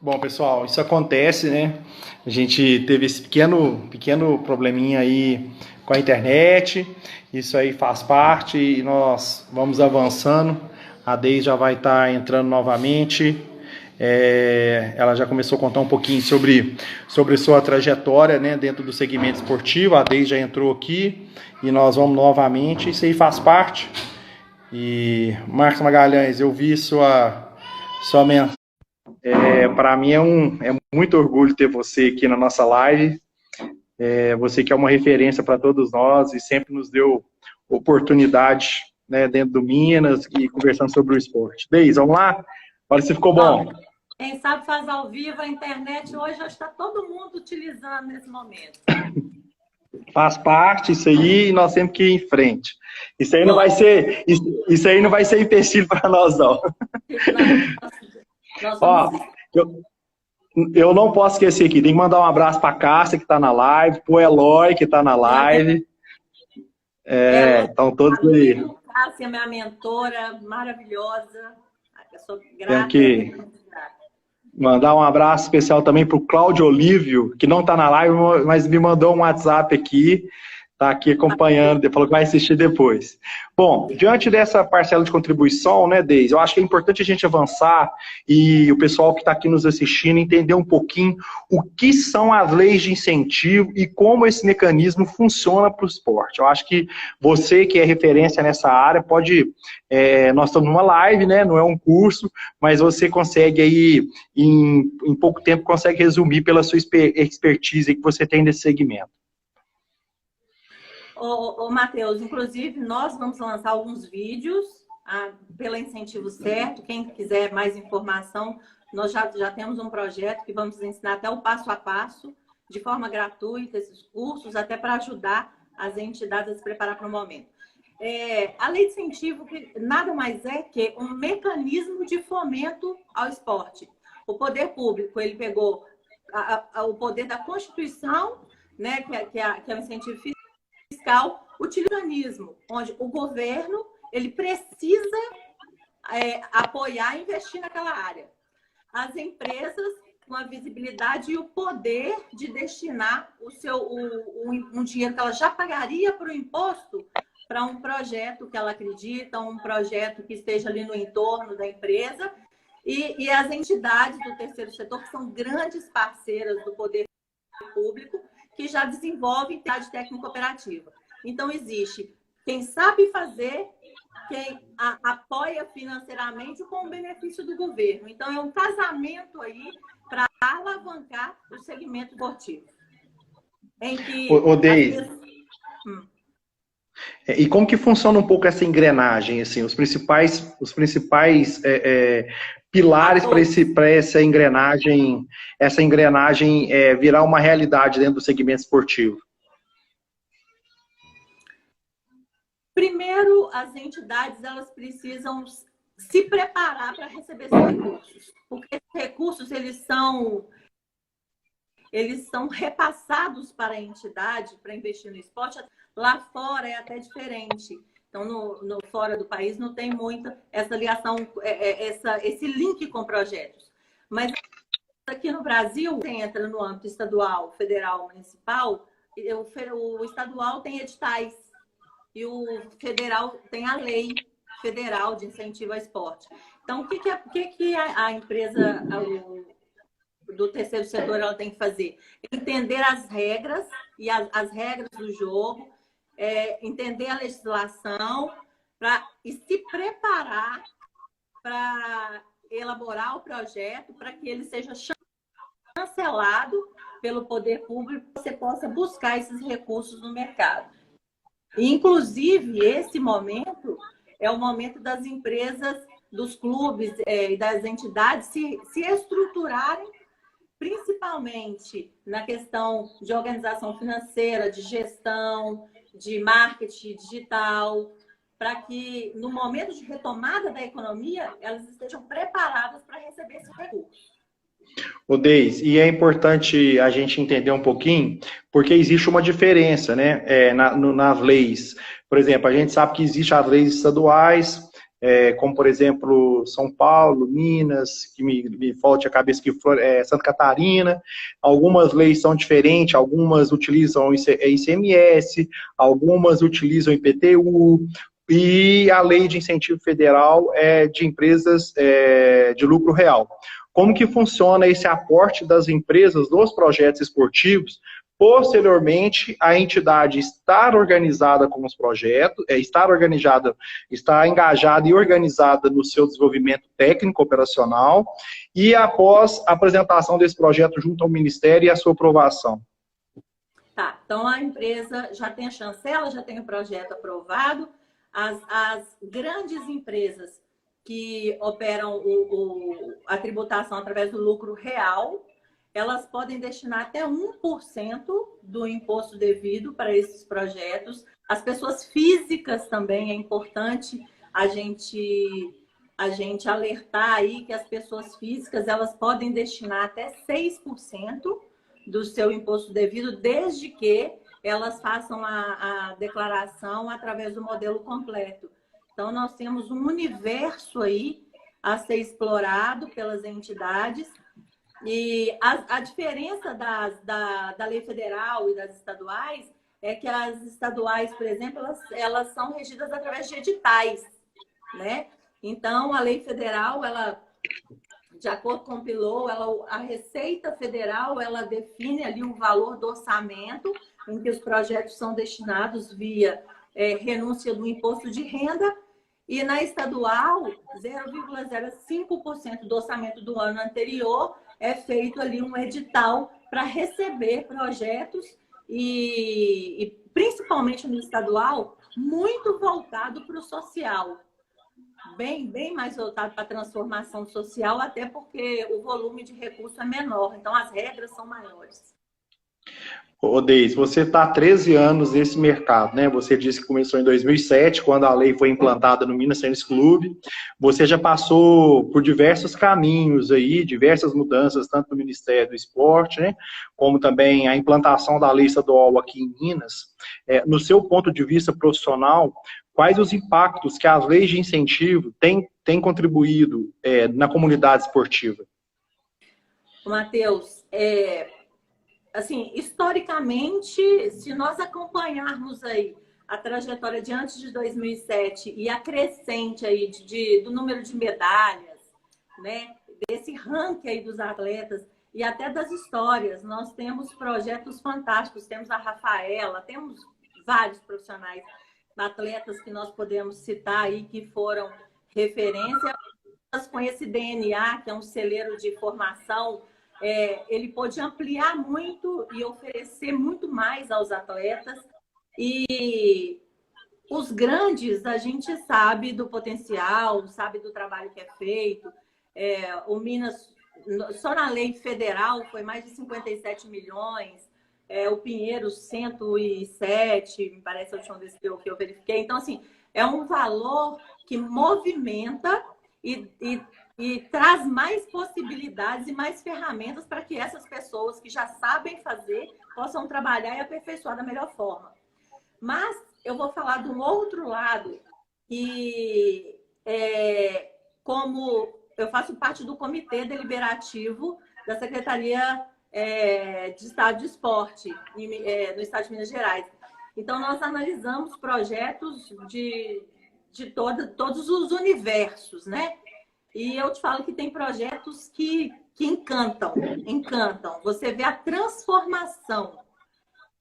Bom, pessoal, isso acontece, né? A gente teve esse pequeno probleminha aí com a internet. Isso aí faz parte e nós vamos avançando. A Deise já vai estar entrando novamente. Ela já começou a contar um pouquinho sobre sua trajetória, né, dentro do segmento esportivo. A Deise já entrou aqui e nós vamos novamente. Isso aí faz parte. E Marcos Magalhães, eu vi sua mensagem. Para mim é muito orgulho ter você aqui na nossa live. Você que é uma referência para todos nós e sempre nos deu oportunidade, né, dentro do Minas e conversando sobre o esporte. Deise, vamos lá? Olha se ficou bom. Quem sabe faz ao vivo, a internet hoje já está todo mundo utilizando nesse momento. Faz parte isso aí e nós temos que ir em frente. Isso aí não vai ser empecilho para nós, não. Ó, eu não posso esquecer aqui, tem que mandar um abraço para a Cássia, que está na live, para o Eloy, que está na live. Estão todos aí. Cássia, minha mentora, maravilhosa. Eu sou grata. Tenho que mandar um abraço especial também para o Cláudio Olívio, que não está na live, mas me mandou um WhatsApp aqui. Está aqui acompanhando, falou que vai assistir depois. Bom, diante dessa parcela de contribuição, né, Deise, eu acho que é importante a gente avançar e o pessoal que está aqui nos assistindo entender um pouquinho o que são as leis de incentivo e como esse mecanismo funciona para o esporte. Eu acho que você que é referência nessa área pode... nós estamos numa live, né, não é um curso, mas você consegue aí, em pouco tempo, consegue resumir pela sua expertise que você tem nesse segmento. Ô, Matheus, inclusive nós vamos lançar alguns vídeos pelo Incentivo Certo. Quem quiser mais informação, nós já temos um projeto que vamos ensinar até o passo a passo, de forma gratuita, esses cursos, até para ajudar as entidades a se preparar para o momento. A lei de incentivo que nada mais é que um mecanismo de fomento ao esporte. O poder público, ele pegou o poder da Constituição, né, que é o incentivo fiscal, utilizanismo, onde o governo ele precisa apoiar e investir naquela área. As empresas com a visibilidade e o poder de destinar um dinheiro que ela já pagaria para o imposto para um projeto que ela acredita, um projeto que esteja ali no entorno da empresa, e as entidades do terceiro setor, que são grandes parceiras do poder público, que já desenvolve entidade técnica operativa. Então, existe quem sabe fazer, quem apoia financeiramente com o benefício do governo. Então, é um casamento aí para alavancar o segmento esportivo. Em que... Deise, e como que funciona um pouco essa engrenagem, assim, os principais pilares para essa engrenagem virar uma realidade dentro do segmento esportivo? Primeiro, as entidades elas precisam se preparar para receber esses recursos, porque esses recursos eles são repassados para a entidade para investir no esporte. Lá fora é até diferente. Então, no fora do país não tem muito essa ligação, esse link com projetos. Mas aqui no Brasil, entra no âmbito estadual, federal, municipal, o estadual tem editais e o federal tem a lei federal de incentivo ao esporte. Então, o que a empresa do terceiro setor ela tem que fazer? Entender as regras e as regras do jogo, entender a legislação e se preparar para elaborar o projeto para que ele seja chancelado pelo poder público, você possa buscar esses recursos no mercado. Inclusive, esse momento é o momento das empresas, dos clubes e das entidades se estruturarem, principalmente na questão de organização financeira, de gestão, de marketing digital, para que, no momento de retomada da economia, elas estejam preparadas para receber esse recurso. Deise, e é importante a gente entender um pouquinho, porque existe uma diferença, né, nas leis. Por exemplo, a gente sabe que existem as leis estaduais, como, por exemplo, São Paulo, Minas, que me falte a cabeça que Santa Catarina. Algumas leis são diferentes, algumas utilizam ICMS, algumas utilizam IPTU, e a lei de incentivo federal é de empresas de lucro real. Como que funciona esse aporte das empresas nos projetos esportivos? Posteriormente, a entidade estar organizada com os projetos, estar engajada e organizada no seu desenvolvimento técnico operacional, e após a apresentação desse projeto junto ao Ministério e a sua aprovação. Tá, então a empresa já tem a chancela, já tem o projeto aprovado. As grandes empresas que operam a tributação através do lucro real, elas podem destinar até 1% do imposto devido para esses projetos. As pessoas físicas também, é importante a gente alertar aí que as pessoas físicas, elas podem destinar até 6% do seu imposto devido, desde que elas façam a declaração através do modelo completo. Então, nós temos um universo aí a ser explorado pelas entidades. E a diferença da lei federal e das estaduais é que as estaduais, por exemplo, elas são regidas através de editais, né? Então, a lei federal, ela, de acordo com o PILO, a Receita Federal, ela define ali o valor do orçamento em que os projetos são destinados via renúncia do imposto de renda, e na estadual, 0,05% do orçamento do ano anterior é feito ali um edital para receber projetos e principalmente no estadual, muito voltado para o social. Bem mais voltado para a transformação social, até porque o volume de recurso é menor, então as regras são maiores. Ô, Deise, você está há 13 anos nesse mercado, né? Você disse que começou em 2007, quando a lei foi implantada no Minas Tênis Clube. Você já passou por diversos caminhos aí, diversas mudanças, tanto no Ministério do Esporte, né? Como também a implantação da lei estadual aqui em Minas. No seu ponto de vista profissional, quais os impactos que as leis de incentivo têm contribuído na comunidade esportiva? Matheus, assim, historicamente, se nós acompanharmos aí a trajetória de antes de 2007 e a crescente aí do número de medalhas, né, desse ranking aí dos atletas e até das histórias, nós temos projetos fantásticos, temos a Rafaela, temos vários profissionais, atletas que nós podemos citar aí que foram referência, com esse DNA, que é um celeiro de formação, ele pode ampliar muito e oferecer muito mais aos atletas. E os grandes, a gente sabe do potencial, sabe do trabalho que é feito. O Minas, só na lei federal, foi mais de 57 milhões. O Pinheiro, 107, me parece a última vez que eu verifiquei. Então, assim, é um valor que movimenta e traz mais possibilidades e mais ferramentas para que essas pessoas que já sabem fazer possam trabalhar e aperfeiçoar da melhor forma. Mas eu vou falar de um outro lado, que como eu faço parte do comitê deliberativo da Secretaria de Estado de Esporte no Estado de Minas Gerais. Então, nós analisamos projetos de todos os universos, né? E eu te falo que tem projetos que encantam. Você vê a transformação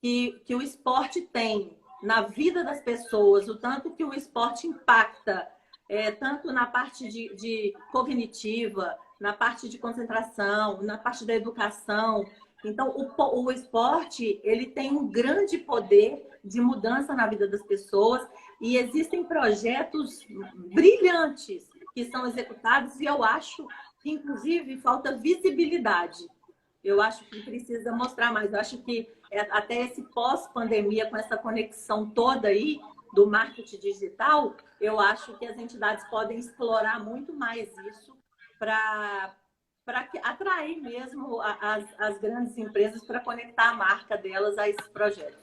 que o esporte tem na vida das pessoas, o tanto que o esporte impacta, tanto na parte de cognitiva, na parte de concentração, na parte da educação. Então, o esporte, ele tem um grande poder de mudança na vida das pessoas e existem projetos brilhantes que são executados e eu acho que, inclusive, falta visibilidade. Eu acho que precisa mostrar mais. Eu acho que até esse pós-pandemia, com essa conexão toda aí do marketing digital, eu acho que as entidades podem explorar muito mais isso para atrair mesmo as grandes empresas para conectar a marca delas a esse projeto.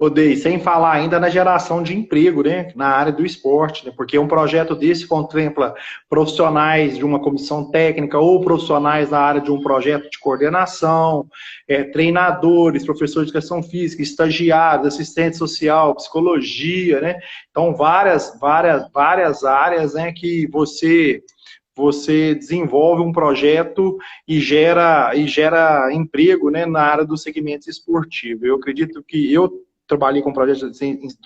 Odei, sem falar ainda na geração de emprego, né, na área do esporte, né, porque um projeto desse contempla profissionais de uma comissão técnica ou profissionais na área de um projeto de coordenação, treinadores, professores de educação física, estagiários, assistente social, psicologia, né, então várias áreas, né, que você desenvolve um projeto e gera emprego, né, na área dos segmentos esportivos. Eu acredito que eu trabalhei com projetos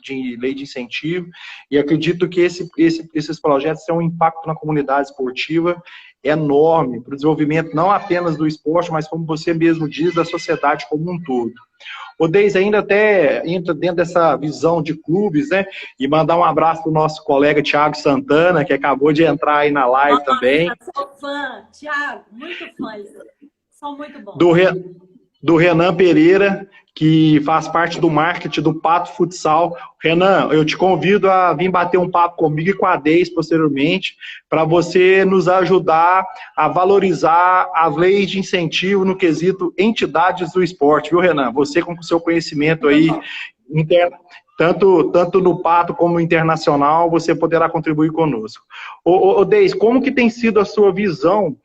de lei de incentivo e acredito que esses projetos têm um impacto na comunidade esportiva enorme para o desenvolvimento não apenas do esporte, mas como você mesmo diz, da sociedade como um todo. O Deis ainda até entra dentro dessa visão de clubes, né? E mandar um abraço para o nosso colega Thiago Santana, que acabou de entrar aí na live. Nossa, também. Sou fã, Thiago, muito fã. São muito bons. Do Renan Pereira, que faz parte do marketing do Pato Futsal. Renan, eu te convido a vir bater um papo comigo e com a Deis posteriormente, para você nos ajudar a valorizar as leis de incentivo no quesito entidades do esporte, viu, Renan? Você com o seu conhecimento aí interno, tanto no Pato como no internacional, você poderá contribuir conosco. Deis, como que tem sido a sua visão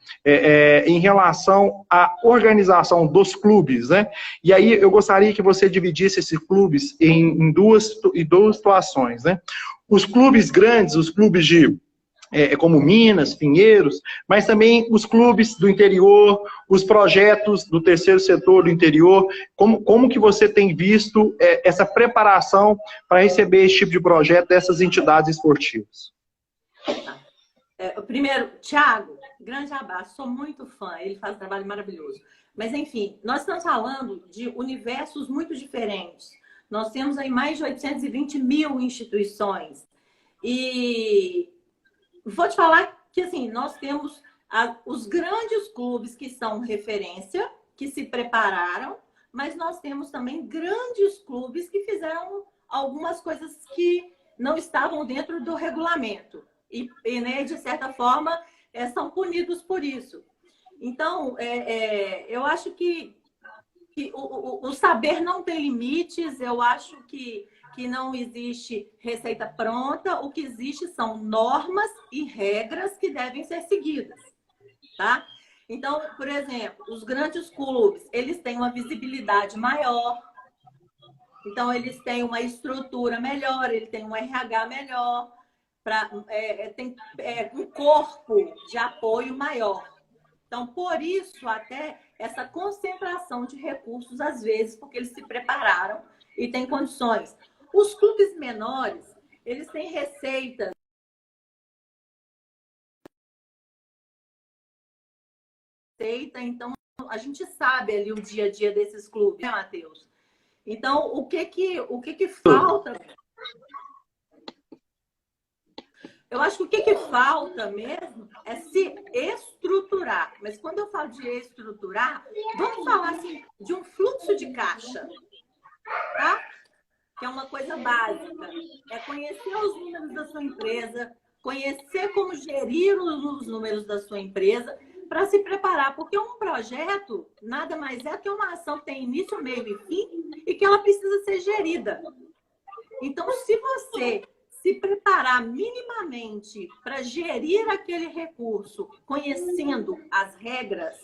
em relação à organização dos clubes, né? E aí eu gostaria que você dividisse esses clubes em duas situações, né? Os clubes grandes, os clubes como Minas, Pinheiros, mas também os clubes do interior, os projetos do terceiro setor do interior, como que você tem visto essa preparação para receber esse tipo de projeto dessas entidades esportivas? Primeiro, Thiago, grande abraço, sou muito fã, ele faz um trabalho maravilhoso. Mas, enfim, nós estamos falando de universos muito diferentes. Nós temos aí mais de 820 mil instituições. E vou te falar que, assim, nós temos os grandes clubes que são referência, que se prepararam, mas nós temos também grandes clubes que fizeram algumas coisas que não estavam dentro do regulamento. E né, de certa forma, são punidos por isso. Então, eu acho que o saber não tem limites, eu acho que não existe receita pronta, o que existe são normas e regras que devem ser seguidas, tá? Então, por exemplo, os grandes clubes, eles têm uma visibilidade maior, então eles têm uma estrutura melhor, eles têm um RH melhor, tem um corpo de apoio maior. Então, por isso, até essa concentração de recursos, às vezes, porque eles se prepararam e têm condições. Os clubes menores, eles têm receitas. Então, a gente sabe ali o dia a dia desses clubes, né, Matheus? Então, o que falta? Eu acho que o que falta mesmo é se estruturar. Mas quando eu falo de estruturar, vamos falar assim, de um fluxo de caixa, tá? Que é uma coisa básica. É conhecer os números da sua empresa, conhecer como gerir os números da sua empresa para se preparar. Porque um projeto nada mais é que uma ação que tem início, meio e fim e que ela precisa ser gerida. Então, se você se preparar minimamente para gerir aquele recurso, conhecendo as regras,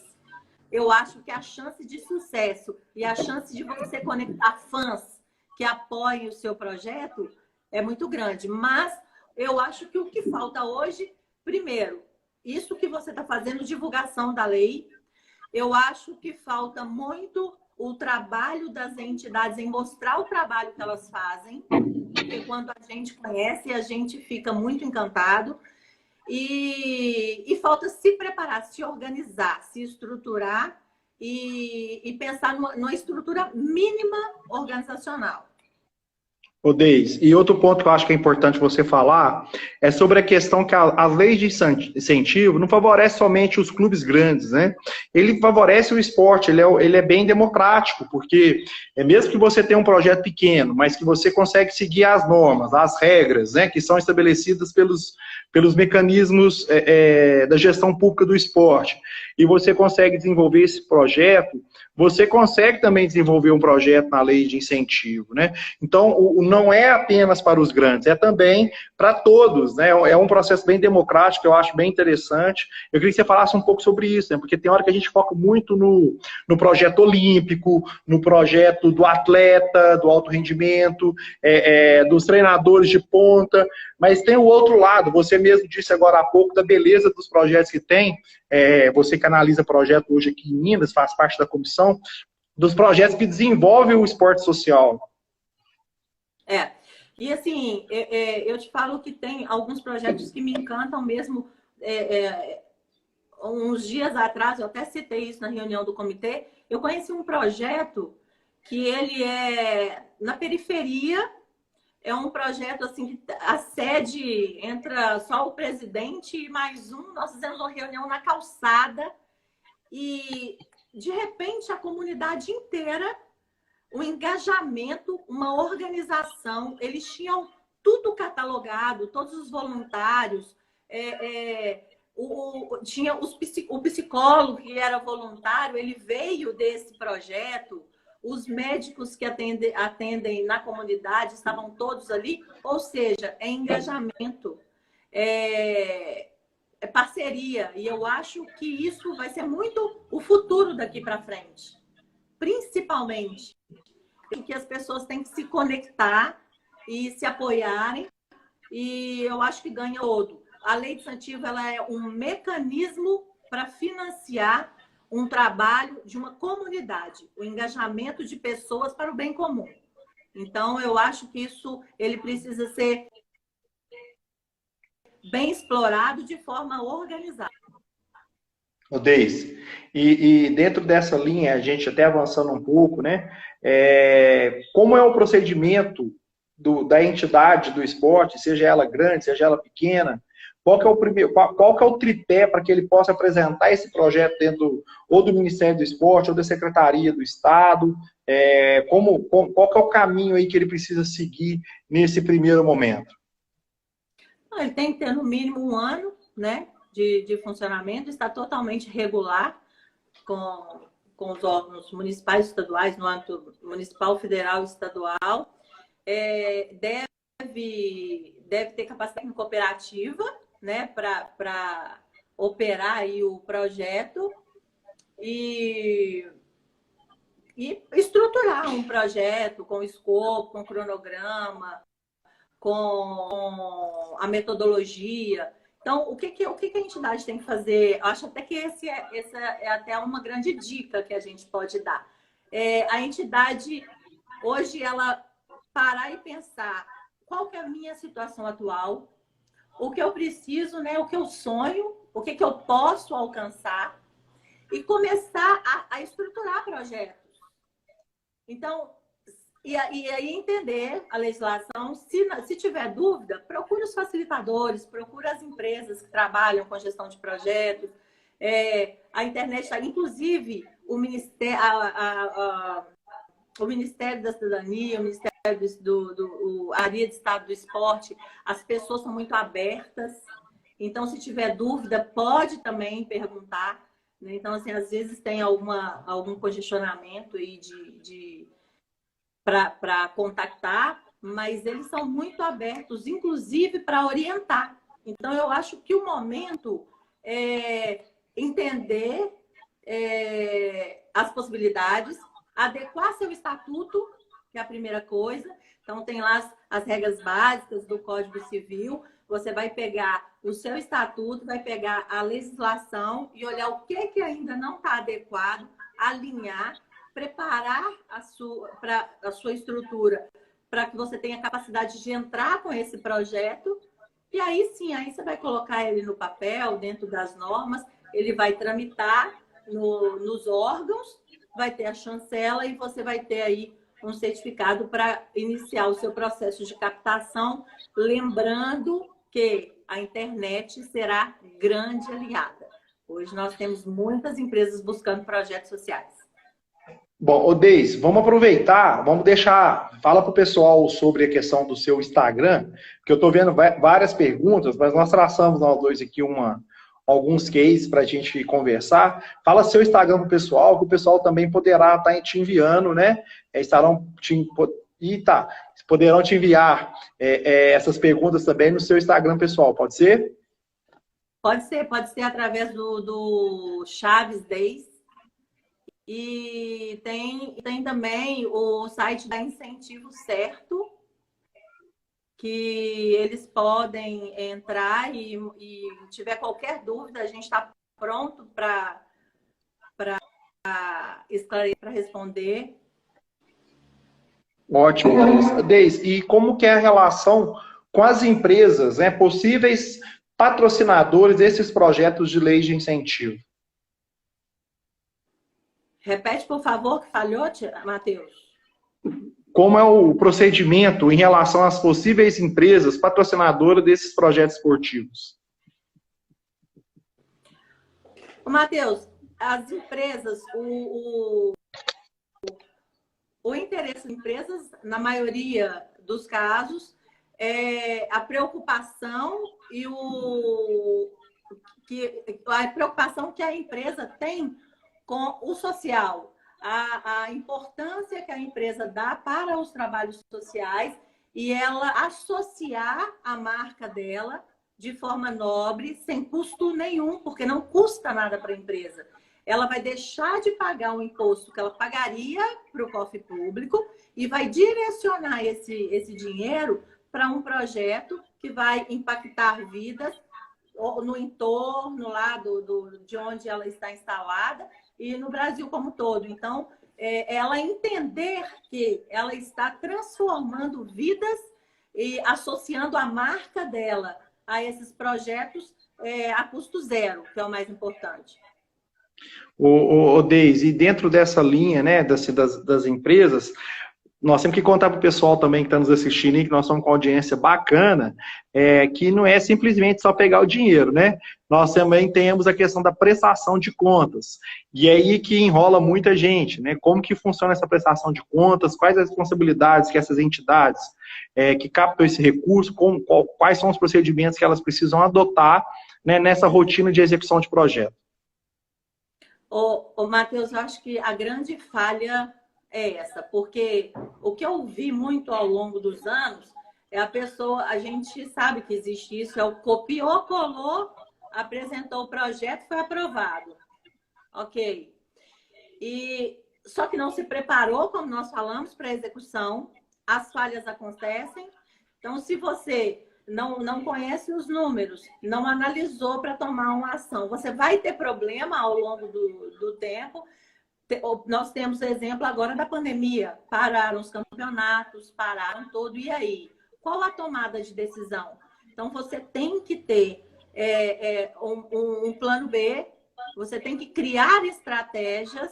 eu acho que a chance de sucesso e a chance de você conectar fãs que apoiem o seu projeto é muito grande. Mas eu acho que o que falta hoje, primeiro, isso que você está fazendo, divulgação da lei, eu acho que falta muito o trabalho das entidades em mostrar o trabalho que elas fazem, porque quando a gente conhece, a gente fica muito encantado. E falta se preparar, se organizar, se estruturar e pensar numa estrutura mínima organizacional. Deis, e outro ponto que eu acho que é importante você falar é sobre a questão que as leis de incentivo não favorecem somente os clubes grandes, né? Ele favorece o esporte, ele é bem democrático, porque mesmo que você tenha um projeto pequeno, mas que você consegue seguir as normas, as regras, né, que são estabelecidas pelos mecanismos da gestão pública do esporte, e você consegue desenvolver esse projeto, você consegue também desenvolver um projeto na lei de incentivo, né? Então, não é apenas para os grandes, é também para todos, né? É um processo bem democrático, eu acho bem interessante. Eu queria que você falasse um pouco sobre isso, né? Porque tem hora que a gente foca muito no projeto olímpico, no projeto do atleta, do alto rendimento, dos treinadores de ponta, mas tem o outro lado, você mesmo disse agora há pouco da beleza dos projetos que tem, você que analisa projeto hoje aqui em Minas, faz parte da comissão, dos projetos que desenvolvem o esporte social. E assim, eu te falo que tem alguns projetos que me encantam mesmo. Uns dias atrás, eu até citei isso na reunião do comitê, eu conheci um projeto que ele é na periferia, é um projeto assim que a sede entra só o presidente e mais um, nós fizemos uma reunião na calçada e de repente a comunidade inteira, um engajamento, uma organização, eles tinham tudo catalogado, todos os voluntários, tinha o psicólogo que era voluntário, ele veio desse projeto, os médicos que atendem na comunidade estavam todos ali, ou seja, é engajamento, é parceria, e eu acho que isso vai ser muito o futuro daqui para frente. Principalmente, que as pessoas têm que se conectar e se apoiarem, e eu acho que ganha todo. A lei de incentivo ela é um mecanismo para financiar um trabalho de uma comunidade, o engajamento de pessoas para o bem comum. Então, eu acho que isso ele precisa ser bem explorado de forma organizada. Deis, e dentro dessa linha, a gente até avançando um pouco, né? Como é o procedimento da entidade do esporte, seja ela grande, seja ela pequena, qual que é o tripé para que ele possa apresentar esse projeto dentro ou do Ministério do Esporte ou da Secretaria do Estado? Qual que é o caminho aí que ele precisa seguir nesse primeiro momento? Ele tem que ter no mínimo 1 ano, né, de funcionamento, está totalmente regular com os órgãos municipais e estaduais, no âmbito municipal, federal e estadual. Deve ter capacidade cooperativa, né, para operar aí o projeto e estruturar um projeto com escopo, com cronograma, com a metodologia. Então, o que a entidade tem que fazer? Acho até que essa é até uma grande dica que a gente pode dar. A entidade, hoje, ela parar e pensar qual que é a minha situação atual, o que eu preciso, né? O que eu sonho, o que eu posso alcançar e começar a estruturar projetos. Então, e aí entender a legislação. Se tiver dúvida, procure os facilitadores, procure as empresas que trabalham com gestão de projetos. A internet está, inclusive, o Ministério da Cidadania, o Ministério a área de Estado do Esporte, as pessoas são muito abertas. Então, se tiver dúvida, pode também perguntar. Né? Então, assim, às vezes tem algum congestionamento aí para contactar, mas eles são muito abertos, inclusive para orientar. Então, eu acho que o momento é entender as possibilidades, adequar seu estatuto, que é a primeira coisa. Então, tem lá as regras básicas do Código Civil. Você vai pegar o seu estatuto, vai pegar a legislação e olhar o que ainda não está adequado, alinhar, preparar a sua estrutura para que você tenha capacidade de entrar com esse projeto. E aí sim, aí você vai colocar ele no papel, dentro das normas, ele vai tramitar nos órgãos, vai ter a chancela e você vai ter aí um certificado para iniciar o seu processo de captação, lembrando que a internet será grande aliada. Hoje nós temos muitas empresas buscando projetos sociais. Bom, ô Deise, vamos aproveitar, vamos deixar, fala para o pessoal sobre a questão do seu Instagram, que eu estou vendo várias perguntas, mas nós traçamos nós dois aqui alguns cases para a gente conversar. Fala seu Instagram para o pessoal, que o pessoal também poderá estar te enviando, né? Poderão te enviar essas perguntas também no seu Instagram pessoal, pode ser? Pode ser através do Chaves Deise. E tem também o site da Incentivo Certo, que eles podem entrar e tiver qualquer dúvida, a gente está pronto para esclarecer, para responder. Ótimo, Deise. E como que é a relação com as empresas, né, possíveis patrocinadores desses projetos de lei de incentivo? Repete, por favor, que falhou, Matheus. Como é o procedimento em relação às possíveis empresas patrocinadoras desses projetos esportivos? Matheus, as empresas, o interesse das empresas, na maioria dos casos, é a preocupação a preocupação que a empresa tem com o social, a importância que a empresa dá para os trabalhos sociais e ela associar a marca dela de forma nobre, sem custo nenhum, porque não custa nada para a empresa. Ela vai deixar de pagar o imposto que ela pagaria para o cofre público e vai direcionar esse dinheiro para um projeto que vai impactar vidas no entorno lá de onde ela está instalada e no Brasil como todo. Então, ela entender que ela está transformando vidas e associando a marca dela a esses projetos a custo zero, que é o mais importante. Deise, e dentro dessa linha, né, das empresas, nós temos que contar para o pessoal também que está nos assistindo, que nós somos com audiência bacana, que não é simplesmente só pegar o dinheiro, né? Nós também temos a questão da prestação de contas. E é aí que enrola muita gente, né? Como que funciona essa prestação de contas, quais as responsabilidades que essas entidades que captam esse recurso, quais são os procedimentos que elas precisam adotar, né, nessa rotina de execução de projeto. Matheus, eu acho que a grande falha é essa, porque o que eu vi muito ao longo dos anos é a gente sabe que existe isso, é o copiou, colou, apresentou o projeto, foi aprovado. Ok. Só que não se preparou, como nós falamos, para a execução, as falhas acontecem. Então, se você não conhece os números, não analisou para tomar uma ação, você vai ter problema ao longo do tempo. Nós temos exemplo agora da pandemia. Pararam os campeonatos, pararam tudo. E aí? Qual a tomada de decisão? Então, você tem que ter um plano B, você tem que criar estratégias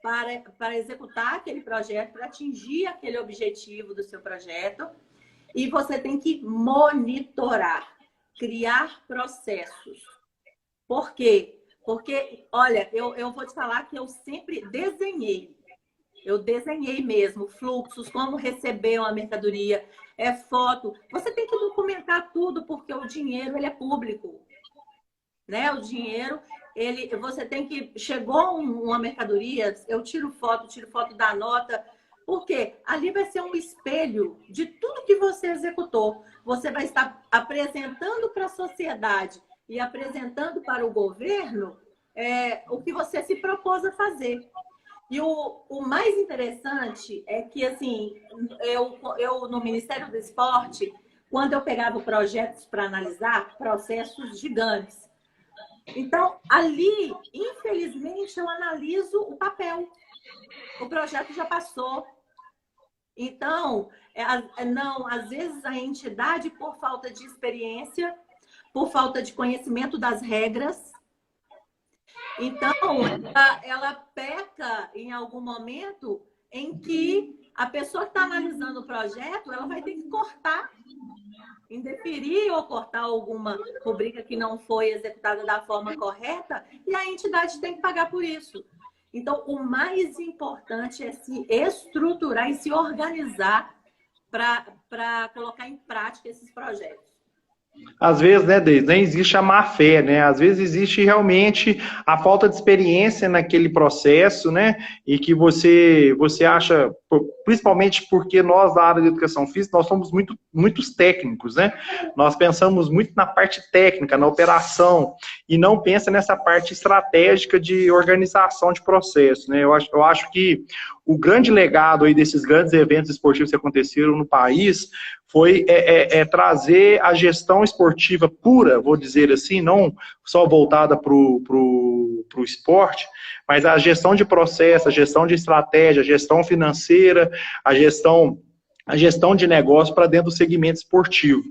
para executar aquele projeto, para atingir aquele objetivo do seu projeto. E você tem que monitorar, criar processos. Por quê? Porque, olha, eu vou te falar que eu sempre desenhei. Eu desenhei mesmo fluxos, como receber uma mercadoria, foto. Você tem que documentar tudo, porque o dinheiro ele é público. Né? O dinheiro, você tem que... Chegou uma mercadoria, eu tiro foto da nota, porque ali vai ser um espelho de tudo que você executou. Você vai estar apresentando para a sociedade e apresentando para o governo o que você se propôs a fazer. E o mais interessante é que, assim, eu no Ministério do Esporte, quando eu pegava projetos para analisar, processos gigantes. Então, ali, infelizmente, eu analiso o papel. O projeto já passou. Então, às vezes a entidade, por falta de experiência, por falta de conhecimento das regras, então ela peca em algum momento em que a pessoa que está analisando o projeto, ela vai ter que cortar, indeferir ou cortar alguma rubrica que não foi executada da forma correta, e a entidade tem que pagar por isso. Então, o mais importante é se estruturar e se organizar para colocar em prática esses projetos. Às vezes, né, Deise, nem existe a má fé, né? Às vezes existe realmente a falta de experiência naquele processo, né? E que você acha, principalmente porque nós da área de educação física, nós somos muitos técnicos, né? Nós pensamos muito na parte técnica, na operação, e não pensa nessa parte estratégica de organização de processo, né? Eu acho que o grande legado aí desses grandes eventos esportivos que aconteceram no país foi trazer a gestão esportiva pura, vou dizer assim, não só voltada para o esporte, mas a gestão de processo, a gestão de estratégia, a gestão financeira, a gestão de negócio para dentro do segmento esportivo.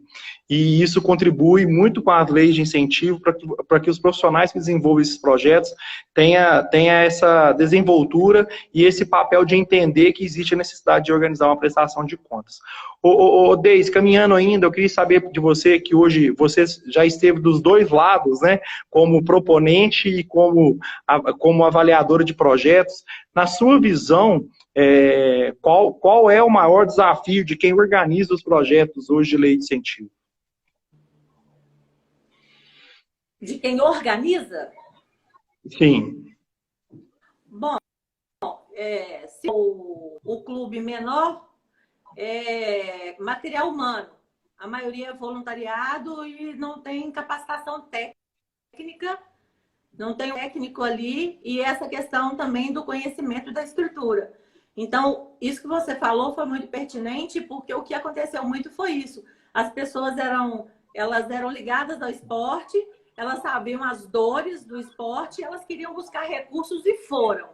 E isso contribui muito com as leis de incentivo para que os profissionais que desenvolvem esses projetos tenham essa desenvoltura e esse papel de entender que existe a necessidade de organizar uma prestação de contas. Deise, caminhando ainda, eu queria saber de você que hoje você já esteve dos dois lados, né, como proponente e como avaliadora de projetos. Na sua visão, qual é o maior desafio de quem organiza os projetos hoje de lei de incentivo? De quem organiza? Sim. Bom, se o clube menor é material humano, a maioria é voluntariado e não tem capacitação técnica, não tem um técnico ali, e essa questão também do conhecimento da estrutura. Então, isso que você falou foi muito pertinente, porque o que aconteceu muito foi isso. As pessoas eram ligadas ao esporte, elas sabiam as dores do esporte, elas queriam buscar recursos e foram.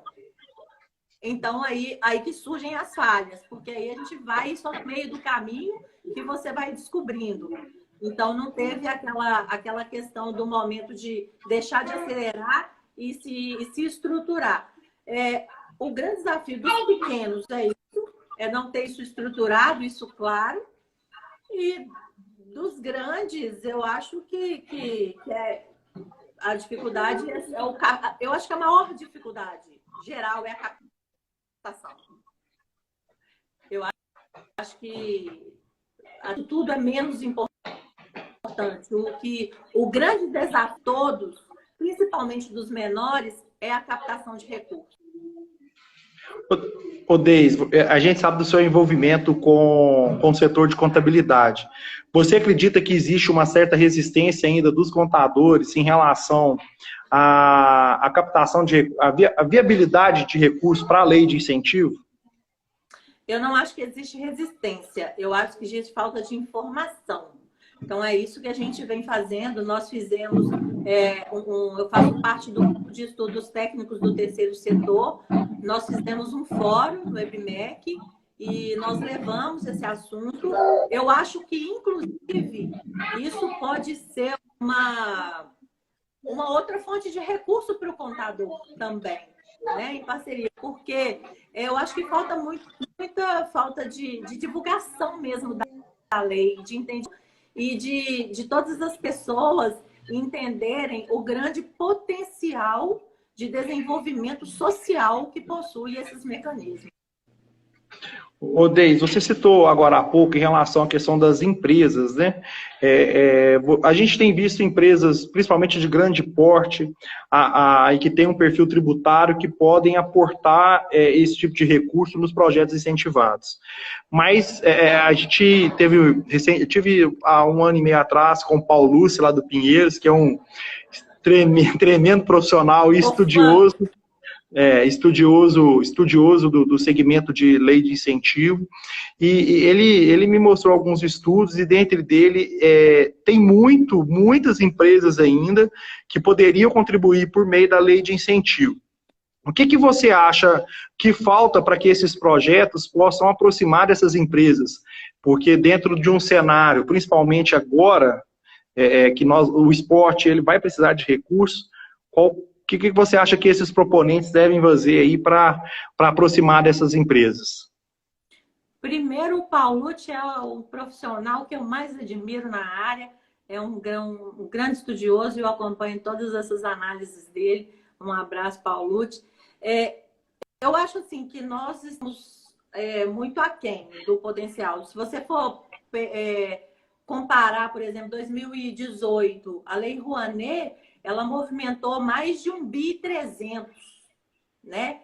Então, aí que surgem as falhas, porque aí a gente vai só no meio do caminho que você vai descobrindo. Então, não teve aquela questão do momento de deixar de acelerar e se estruturar. O grande desafio dos pequenos é isso, é não ter isso estruturado, isso claro, e dos grandes, eu acho que a dificuldade eu acho que a maior dificuldade geral é a captação. Eu acho que tudo é menos importante. O grande desafio de todos, principalmente dos menores, é a captação de recursos. Deise, a gente sabe do seu envolvimento com o setor de contabilidade. Você acredita que existe uma certa resistência ainda dos contadores em relação à captação a viabilidade de recursos para a lei de incentivo? Eu não acho que existe resistência, eu acho que existe falta de informação. Então, é isso que a gente vem fazendo. Nós fizemos, eu faço parte do grupo de estudos técnicos do terceiro setor. Nós fizemos um fórum no EBMEC e nós levamos esse assunto. Eu acho que, inclusive, isso pode ser uma outra fonte de recurso para o contador também, né, em parceria, porque eu acho que falta muita falta de divulgação mesmo da lei, de entendimento. E de todas as pessoas entenderem o grande potencial de desenvolvimento social que possui esses mecanismos. Deise, você citou agora há pouco em relação à questão das empresas, né? A gente tem visto empresas, principalmente de grande porte, e que tem um perfil tributário, que podem aportar esse tipo de recurso nos projetos incentivados. Mas a gente tive há 1 ano e meio atrás com o Paulo Lúcio, lá do Pinheiros, que é um tremendo profissional e estudioso. Estudioso do segmento de lei de incentivo, e ele me mostrou alguns estudos, e dentro dele tem muitas empresas ainda que poderiam contribuir por meio da lei de incentivo. O que você acha que falta para que esses projetos possam aproximar dessas empresas? Porque dentro de um cenário, principalmente agora, o esporte ele vai precisar de recursos, o que você acha que esses proponentes devem fazer aí para aproximar dessas empresas? Primeiro, o Paulucci é o profissional que eu mais admiro na área, é um grande estudioso, eu acompanho todas essas análises dele. Um abraço, Paulucci. Eu acho assim que nós estamos muito aquém do potencial. Se você for comparar, por exemplo, 2018, a Lei Rouanet, ela movimentou mais de 1,3 bi, né?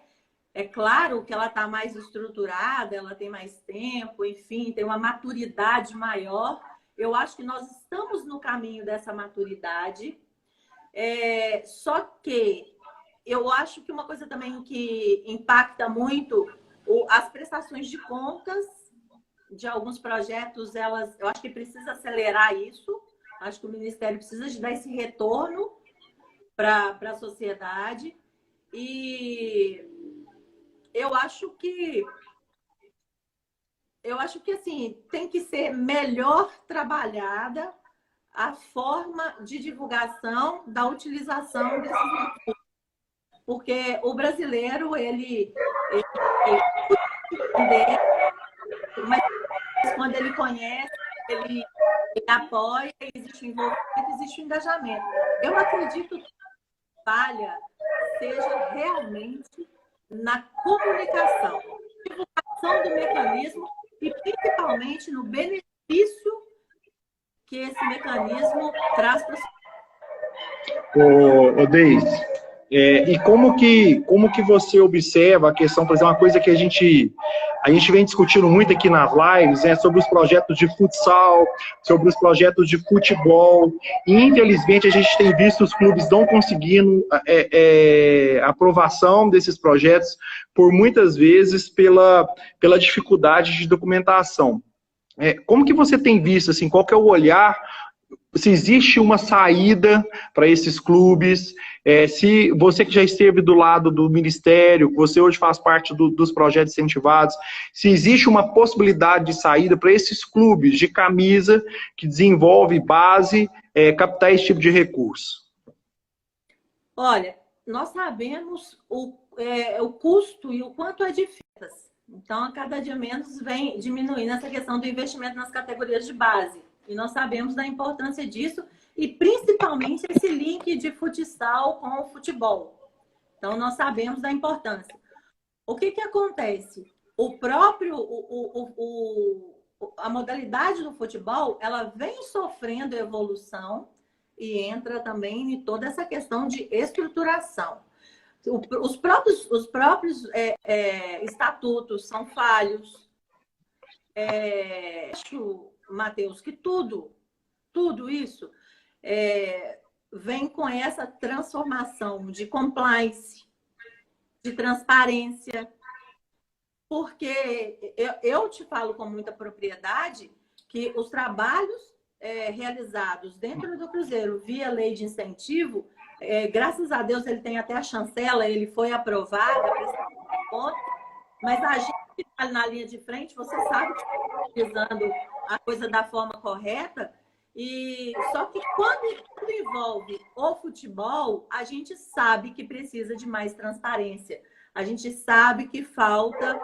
É claro que ela está mais estruturada, ela tem mais tempo, enfim, tem uma maturidade maior. Eu acho que nós estamos no caminho dessa maturidade. Só que eu acho que uma coisa também que impacta muito as prestações de contas de alguns projetos, eu acho que precisa acelerar isso. Acho que o Ministério precisa de dar esse retorno para a sociedade. E eu acho que assim, tem que ser melhor trabalhada a forma de divulgação da utilização desses recursos. Porque o brasileiro, ele mas quando ele conhece, ele apoia, existe o envolvimento, existe o engajamento. Eu acredito que a falha seja realmente na comunicação, divulgação do mecanismo e principalmente no benefício que esse mecanismo traz para Ô, Deise, e como que você observa a questão, por exemplo, uma coisa que a gente vem discutindo muito aqui nas lives, sobre os projetos de futsal, sobre os projetos de futebol, e infelizmente a gente tem visto os clubes não conseguindo aprovação desses projetos, por muitas vezes pela dificuldade de documentação. Como que você tem visto, assim, qual que é o olhar, se existe uma saída para esses clubes, se você que já esteve do lado do Ministério, que você hoje faz parte dos projetos incentivados, se existe uma possibilidade de saída para esses clubes de camisa que desenvolve base, captar esse tipo de recurso? Olha, nós sabemos o custo e o quanto é difícil. Então, a cada dia menos vem diminuindo essa questão do investimento nas categorias de base. E nós sabemos da importância disso e principalmente esse link de futsal com o futebol. Então, nós sabemos da importância. O que acontece? A modalidade do futebol, ela vem sofrendo evolução e entra também em toda essa questão de estruturação. Os próprios estatutos são falhos. Acho, Matheus, que tudo isso vem com essa transformação de compliance, de transparência, porque eu te falo com muita propriedade que os trabalhos realizados dentro do Cruzeiro via lei de incentivo, graças a Deus ele tem até a chancela, ele foi aprovado, mas a gente que está na linha de frente, você sabe que está utilizando a coisa da forma correta, só que quando envolve o futebol, a gente sabe que precisa de mais transparência. A gente sabe que falta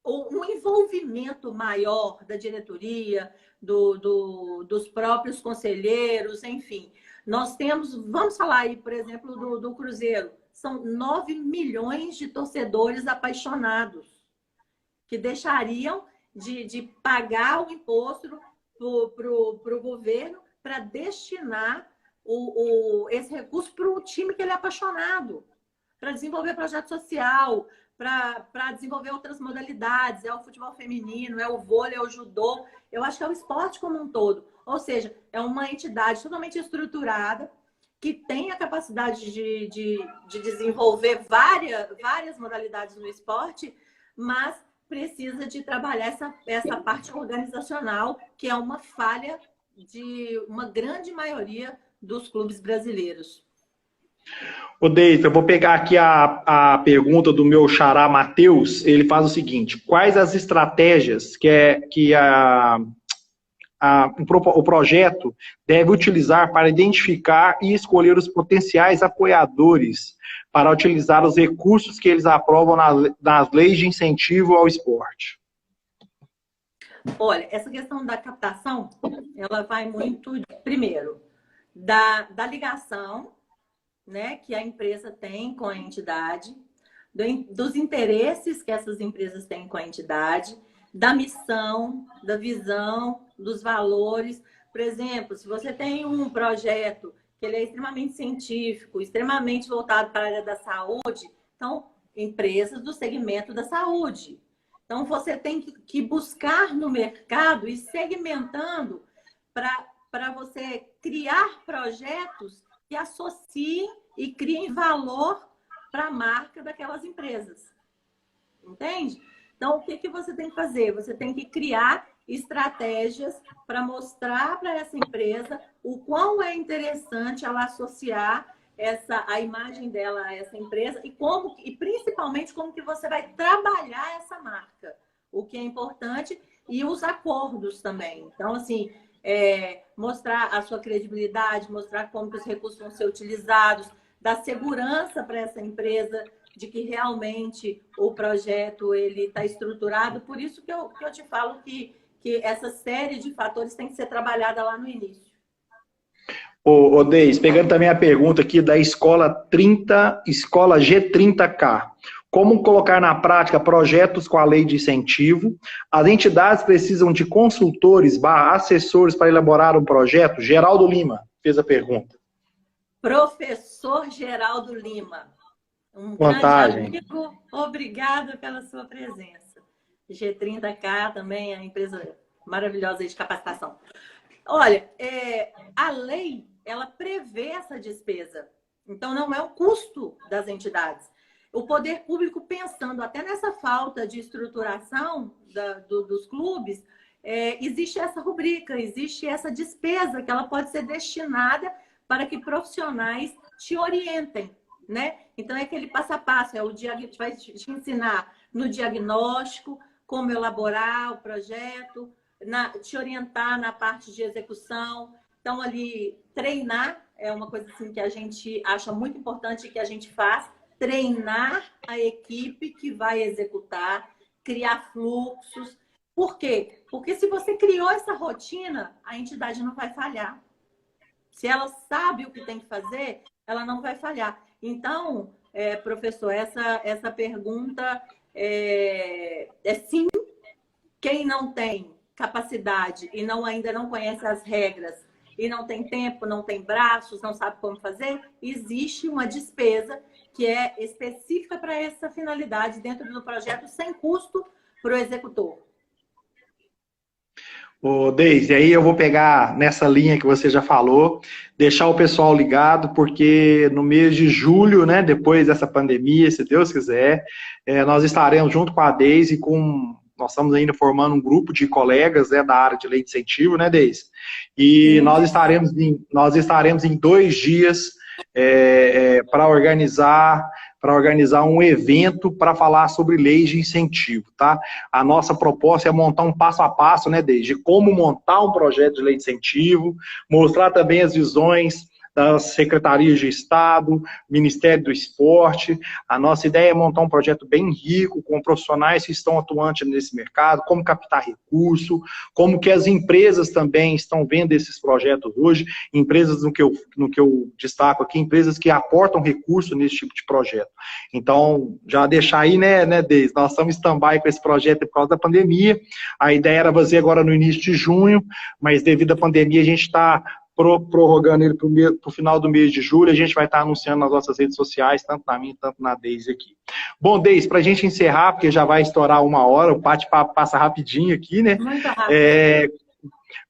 um envolvimento maior da diretoria, dos próprios conselheiros, enfim. Nós temos, vamos falar aí, por exemplo, do Cruzeiro. São 9 milhões de torcedores apaixonados que deixariam de pagar o imposto para o governo para destinar esse recurso para o time que ele é apaixonado, para desenvolver projeto social, para desenvolver outras modalidades, o futebol feminino, o vôlei, o judô. Eu acho que é o esporte como um todo. Ou seja, é uma entidade totalmente estruturada, que tem a capacidade de desenvolver várias modalidades no esporte, mas precisa de trabalhar essa parte organizacional, que é uma falha de uma grande maioria dos clubes brasileiros. Ô Deita, eu vou pegar aqui a pergunta do meu xará Matheus. Ele faz o seguinte: quais as estratégias que o projeto deve utilizar para identificar e escolher os potenciais apoiadores para utilizar os recursos que eles aprovam nas leis de incentivo ao esporte? Olha, essa questão da captação, ela vai muito, primeiro, da ligação, né, que a empresa tem com a entidade, dos interesses que essas empresas têm com a entidade, da missão, da visão, dos valores. Por exemplo, se você tem um projeto que ele é extremamente científico, extremamente voltado para a área da saúde, então, empresas do segmento da saúde. Então, você tem que buscar no mercado e segmentando para você criar projetos que associem e criem valor para a marca daquelas empresas. Entende? Então, o que você tem que fazer? Você tem que criar estratégias para mostrar para essa empresa o quão é interessante ela associar a imagem dela a essa empresa e principalmente como que você vai trabalhar essa marca, o que é importante, e os acordos também. Então, assim, mostrar a sua credibilidade, mostrar como que os recursos vão ser utilizados, dar segurança para essa empresa de que realmente o projeto ele está estruturado. Por isso que eu te falo que essa série de fatores tem que ser trabalhada lá no início. Ô, Deis, pegando também a pergunta aqui da escola G30K. Como colocar na prática projetos com a lei de incentivo? As entidades precisam de consultores, assessores para elaborar um projeto? Geraldo Lima fez a pergunta. Professor Geraldo Lima, um Vantagem. grande amigo, obrigada pela sua presença. G30K também é uma empresa maravilhosa de capacitação. Olha, a lei, ela prevê essa despesa. Então, não é o custo das entidades. O poder público, pensando até nessa falta de estruturação dos clubes, existe essa rubrica, existe essa despesa que ela pode ser destinada para que profissionais te orientem, né? Então, é aquele passo a passo, vai te ensinar no diagnóstico, como elaborar o projeto, te orientar na parte de execução. Então, ali, treinar é uma coisa assim, que a gente acha muito importante que a gente faz, treinar a equipe que vai executar, criar fluxos. Por quê? Porque se você criou essa rotina, a entidade não vai falhar. Se ela sabe o que tem que fazer, ela não vai falhar. Então, professor, essa pergunta é sim. Quem não tem capacidade e ainda não conhece as regras e não tem tempo, não tem braços, não sabe como fazer, existe uma despesa que é específica para essa finalidade dentro do projeto, sem custo para o executor. Ô, Deise, aí eu vou pegar nessa linha que você já falou, deixar o pessoal ligado, porque no mês de julho, né, depois dessa pandemia, se Deus quiser, nós estaremos junto com a Deise, nós estamos ainda formando um grupo de colegas, né, da área de lei de incentivo, né, Deise? E nós estaremos em 2 dias para organizar um evento para falar sobre leis de incentivo, tá? A nossa proposta é montar um passo a passo, né, desde como montar um projeto de lei de incentivo, mostrar também as visões das secretarias de Estado, Ministério do Esporte. A nossa ideia é montar um projeto bem rico, com profissionais que estão atuantes nesse mercado, como captar recurso, como que as empresas também estão vendo esses projetos hoje, empresas no que eu destaco aqui, empresas que aportam recurso nesse tipo de projeto. Então, já deixar aí, né, Deise, nós estamos em stand-by com esse projeto por causa da pandemia. A ideia era fazer agora no início de junho, mas devido à pandemia a gente está prorrogando ele para o final do mês de julho. A gente vai estar anunciando nas nossas redes sociais, tanto na minha, tanto na Deise aqui. Bom, Deise, para a gente encerrar, porque já vai estourar 1 hora, o bate-papo passa rapidinho aqui, né? Muito rápido.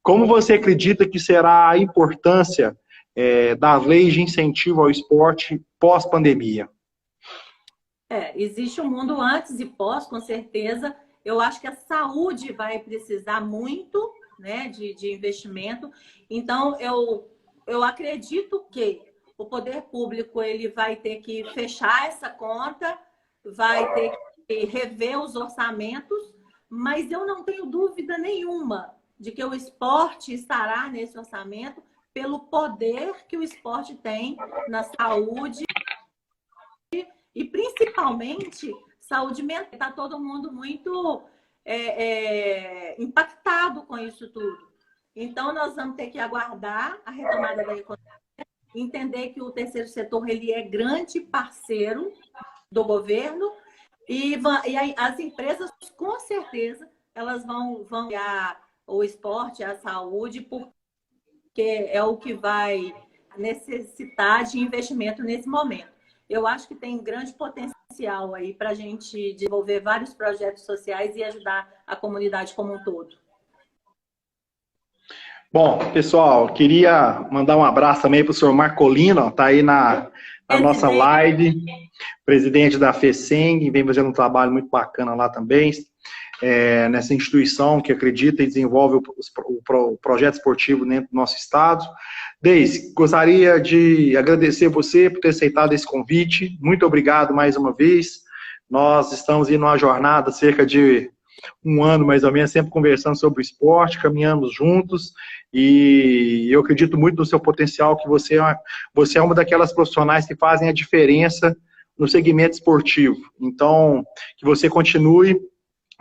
Como você acredita que será a importância das leis de incentivo ao esporte pós-pandemia? Existe um mundo antes e pós, com certeza. Eu acho que a saúde vai precisar muito, né, de investimento. Então, eu acredito que o poder público ele vai ter que fechar essa conta, vai ter que rever os orçamentos, mas eu não tenho dúvida nenhuma de que o esporte estará nesse orçamento pelo poder que o esporte tem na saúde e principalmente saúde mental. Está todo mundo muito impactado com isso tudo. Então, nós vamos ter que aguardar a retomada da economia, entender que o terceiro setor ele é grande parceiro do governo e as empresas, com certeza, elas vão ganhar o esporte, a saúde, porque é o que vai necessitar de investimento nesse momento. Eu acho que tem grande potencial aí para a gente desenvolver vários projetos sociais e ajudar a comunidade como um todo. Bom, pessoal, queria mandar um abraço também para o senhor Marcolino, está aí na nossa live, presidente da FECENG, vem fazendo um trabalho muito bacana lá também, nessa instituição que acredita e desenvolve o projeto esportivo dentro do nosso estado. Deise, gostaria de agradecer você por ter aceitado esse convite, muito obrigado mais uma vez. Nós estamos indo numa jornada cerca de um ano mais ou menos, sempre conversando sobre o esporte, caminhamos juntos, e eu acredito muito no seu potencial, que você é uma daquelas profissionais que fazem a diferença no segmento esportivo. Então, que você continue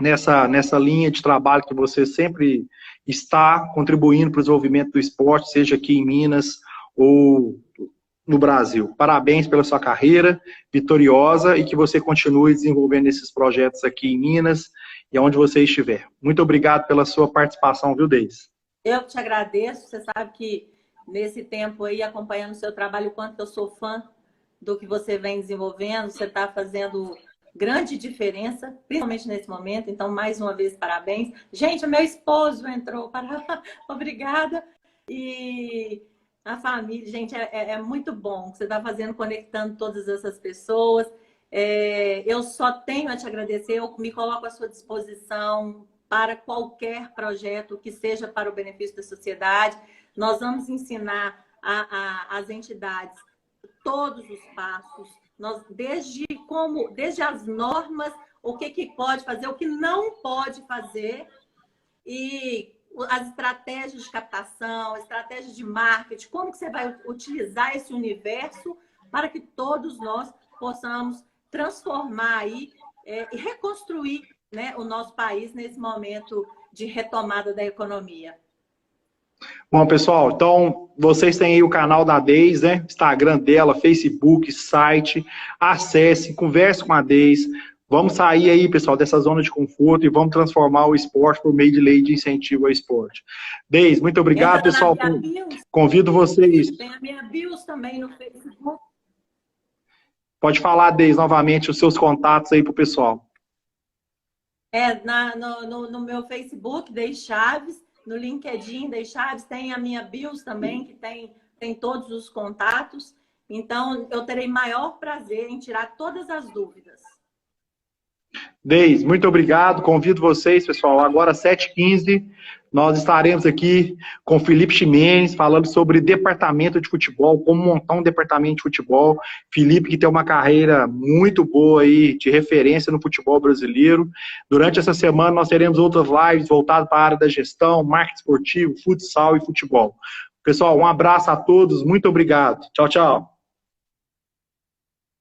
nessa linha de trabalho que você sempre está contribuindo para o desenvolvimento do esporte, seja aqui em Minas ou no Brasil. Parabéns pela sua carreira vitoriosa e que você continue desenvolvendo esses projetos aqui em Minas e onde você estiver. Muito obrigado pela sua participação, viu, Deise? Eu te agradeço. Você sabe que nesse tempo aí, acompanhando o seu trabalho, o quanto eu sou fã do que você vem desenvolvendo, você está fazendo grande diferença, principalmente nesse momento. Então, mais uma vez, parabéns. Gente, o meu esposo entrou. Obrigada. E a família, gente, é muito bom o que você está fazendo, conectando todas essas pessoas. Eu só tenho a te agradecer, eu me coloco à sua disposição para qualquer projeto que seja para o benefício da sociedade. Nós vamos ensinar às entidades todos os passos, desde as normas, o que pode fazer, o que não pode fazer, e as estratégias de captação, estratégias de marketing, como que você vai utilizar esse universo para que todos nós possamos transformar aí e reconstruir, né, o nosso país nesse momento de retomada da economia. Bom, pessoal, então vocês têm aí o canal da Deise, né? Instagram dela, Facebook, site. Acesse, converse com a Deise. Vamos sair aí, pessoal, dessa zona de conforto e vamos transformar o esporte por meio de lei de incentivo ao esporte. Deise, muito obrigado, pessoal. Convido vocês. Tem a minha bios também no Facebook. Pode falar, Deise, novamente os seus contatos aí para o pessoal. No meu Facebook, Deise Chaves. No LinkedIn, Deise Chaves, tem a minha bios também, que tem todos os contatos. Então, eu terei maior prazer em tirar todas as dúvidas. Deise, muito obrigado. Convido vocês, pessoal, agora às 7h15, nós estaremos aqui com Felipe Ximenes, falando sobre departamento de futebol, como montar um departamento de futebol. Felipe, que tem uma carreira muito boa aí, de referência no futebol brasileiro. Durante essa semana, nós teremos outras lives voltadas para a área da gestão, marketing esportivo, futsal e futebol. Pessoal, um abraço a todos, muito obrigado. Tchau, tchau.